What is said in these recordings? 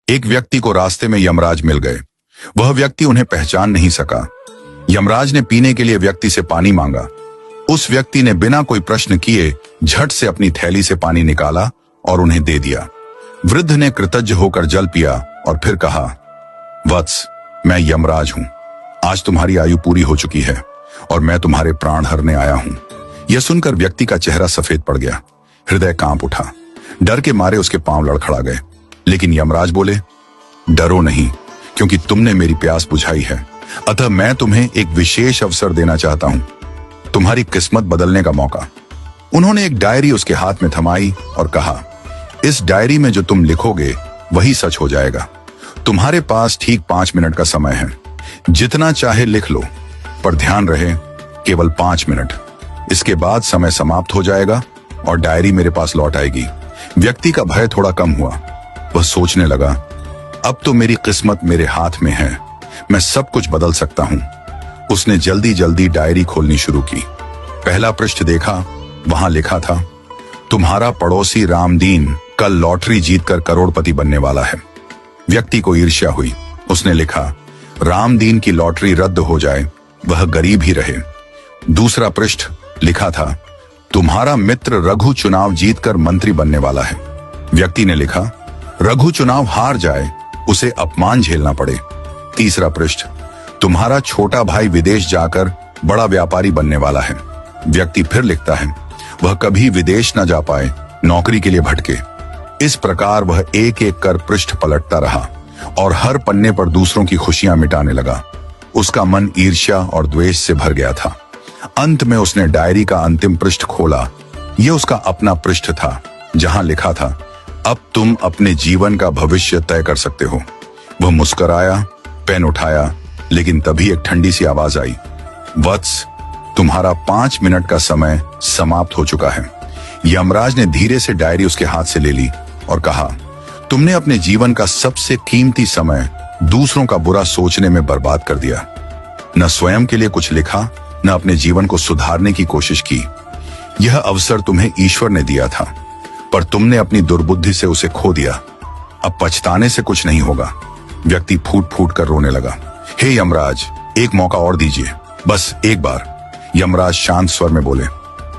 एक व्यक्ति को रास्ते में यमराज मिल गए। वह व्यक्ति उन्हें पहचान नहीं सका। यमराज ने पीने के लिए व्यक्ति से पानी मांगा। उस व्यक्ति ने बिना कोई प्रश्न किए झट से अपनी थैली से पानी निकाला और उन्हें दे दिया। वृद्ध ने कृतज्ञ होकर जल पिया और फिर कहा, वत्स, मैं यमराज हूं। आज तुम्हारी आयु पूरी हो चुकी है और मैं तुम्हारे प्राण हरने आया हूं। यह सुनकर व्यक्ति का चेहरा सफेद पड़ गया। हृदय कांप उठा। डर के मारे उसके पांव लड़खड़ा गए। लेकिन यमराज बोले, डरो नहीं, क्योंकि तुमने मेरी प्यास बुझाई है। अतः मैं तुम्हें एक विशेष अवसर देना चाहता हूं, तुम्हारी किस्मत बदलने का मौका। उन्होंने एक डायरी उसके हाथ में थमाई और कहा, इस डायरी में जो तुम लिखोगे वही सच हो जाएगा। तुम्हारे पास ठीक 5 मिनट का समय है। जितना चाहे लिख लो, पर ध्यान रहे केवल 5 मिनट। इसके बाद समय समाप्त हो जाएगा और डायरी मेरे पास लौट आएगी। व्यक्ति का भय थोड़ा कम हुआ। वह सोचने लगा, अब तो मेरी किस्मत मेरे हाथ में है, मैं सब कुछ बदल सकता हूं। उसने जल्दी जल्दी डायरी खोलनी शुरू की। पहला पृष्ठ देखा। वहां लिखा था, तुम्हारा पड़ोसी रामदीन कल लॉटरी जीतकर करोड़पति बनने वाला है। व्यक्ति को ईर्ष्या हुई। उसने लिखा, रामदीन की लॉटरी रद्द हो जाए, वह गरीब ही रहे। दूसरा पृष्ठ लिखा था, तुम्हारा मित्र रघु चुनाव जीतकर मंत्री बनने वाला है। व्यक्ति ने लिखा, रघु चुनाव हार जाए, उसे अपमान झेलना पड़े। तीसरा पृष्ठ, तुम्हारा छोटा भाई विदेश जाकर बड़ा व्यापारी बनने वाला है। व्यक्ति फिर लिखता है, वह कभी विदेश न जा पाए, नौकरी के लिए भटके। इस प्रकार वह एक एक कर पृष्ठ पलटता रहा और हर पन्ने पर दूसरों की खुशियां मिटाने लगा। उसका मन ईर्ष्या और द्वेष से भर गया था। अंत में उसने डायरी का अंतिम पृष्ठ खोला। यह उसका अपना पृष्ठ था, जहां लिखा था, अब तुम अपने जीवन का भविष्य तय कर सकते हो। वह मुस्कुराया, पेन उठाया, लेकिन तभी एक ठंडी सी आवाज आई, वत्स, तुम्हारा 5 मिनट का समय समाप्त हो चुका है। यमराज ने धीरे से डायरी उसके हाथ से ले ली और कहा, तुमने अपने जीवन का सबसे कीमती समय दूसरों का बुरा सोचने में बर्बाद कर दिया। न स्वयं के लिए कुछ लिखा, न अपने जीवन को सुधारने की कोशिश की। यह अवसर तुम्हें ईश्वर ने दिया था, पर तुमने अपनी दुर्बुद्धि से उसे खो दिया। अब पछताने से कुछ नहीं होगा। व्यक्ति फूट फूट कर रोने लगा। हे यमराज, एक मौका और दीजिए, बस एक बार। यमराज शांत स्वर में बोले,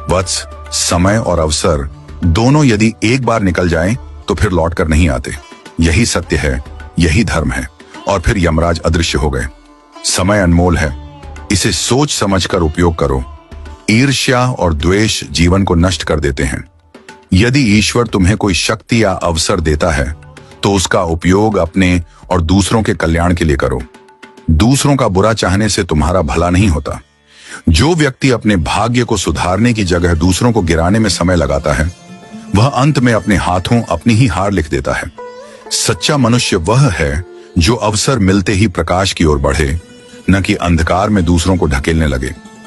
वत्स, समय और अवसर दोनों यदि एक बार निकल जाएं, तो फिर लौट कर नहीं आते। यही सत्य है, यही धर्म है। और फिर यमराज अदृश्य हो गए। समय अनमोल है, इसे सोच समझकर उपयोग करो। ईर्ष्या और द्वेष जीवन को नष्ट कर देते हैं। यदि ईश्वर तुम्हें कोई शक्ति या अवसर देता है, तो उसका उपयोग अपने और दूसरों के कल्याण के लिए करो। दूसरों का बुरा चाहने से तुम्हारा भला नहीं होता। जो व्यक्ति अपने भाग्य को सुधारने की जगह दूसरों को गिराने में समय लगाता है, वह अंत में अपने हाथों अपनी ही हार लिख देता है। सच्चा मनुष्य वह है जो अवसर मिलते ही प्रकाश की ओर बढ़े, न कि अंधकार में दूसरों को ढकेलने लगे।